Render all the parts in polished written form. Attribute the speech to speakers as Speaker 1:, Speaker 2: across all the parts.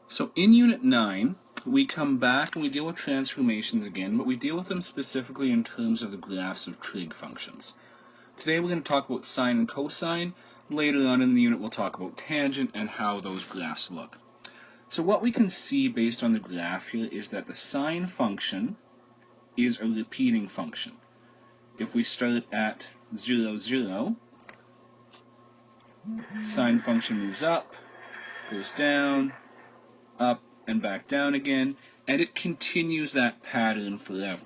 Speaker 1: So in Unit 9, we come back and we deal with transformations again, but we deal with them specifically in terms of the graphs of trig functions. Today we're going to talk about sine and cosine. Later on in the unit we'll talk about tangent and how those graphs look. So what we can see based on the graph here is that the sine function is a repeating function. If we start at 0, 0, sine function moves up, goes down, up and back down again, and it continues that pattern forever.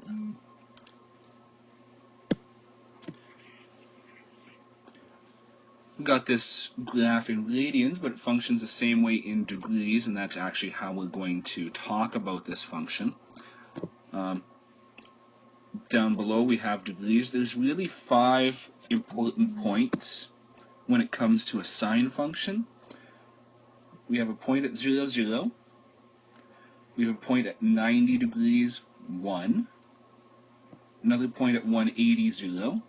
Speaker 1: We've got this graph in radians, but it functions the same way in degrees, and that's actually how we're going to talk about this function. Down below we have degrees. There's really 5 important points when it comes to a sine function. We have a point at 0, 0. We have a point at 90 degrees, 1. Another point at 180, 0.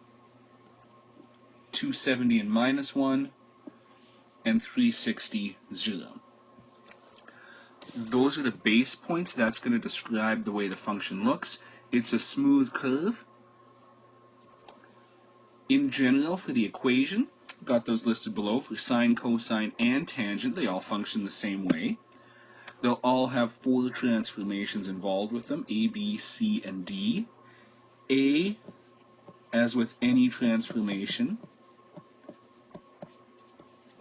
Speaker 1: 270 and minus 1. And 360, 0. Those are the base points. That's going to describe the way the function looks. It's a smooth curve. In general, for the equation, got those listed below for sine, cosine, and tangent. They all function the same way. They'll all have 4 transformations involved with them, A, B, C, and D. A, as with any transformation,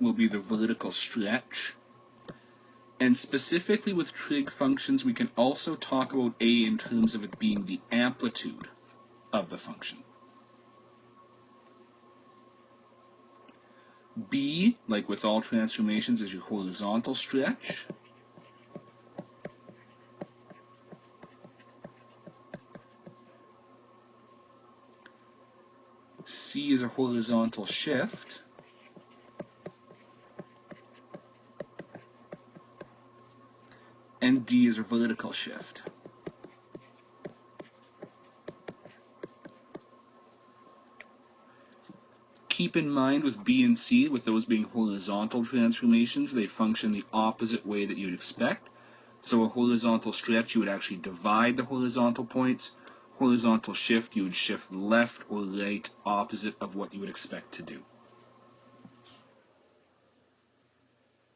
Speaker 1: will be the vertical stretch. And specifically with trig functions, we can also talk about A in terms of it being the amplitude of the function. B, like with all transformations, is your horizontal stretch. C is a horizontal shift. And D is a vertical shift. Keep in mind with B and C, with those being horizontal transformations, they function the opposite way that you'd expect. So a horizontal stretch, you would actually divide the horizontal points. Horizontal shift, you would shift left or right, opposite of what you would expect to do.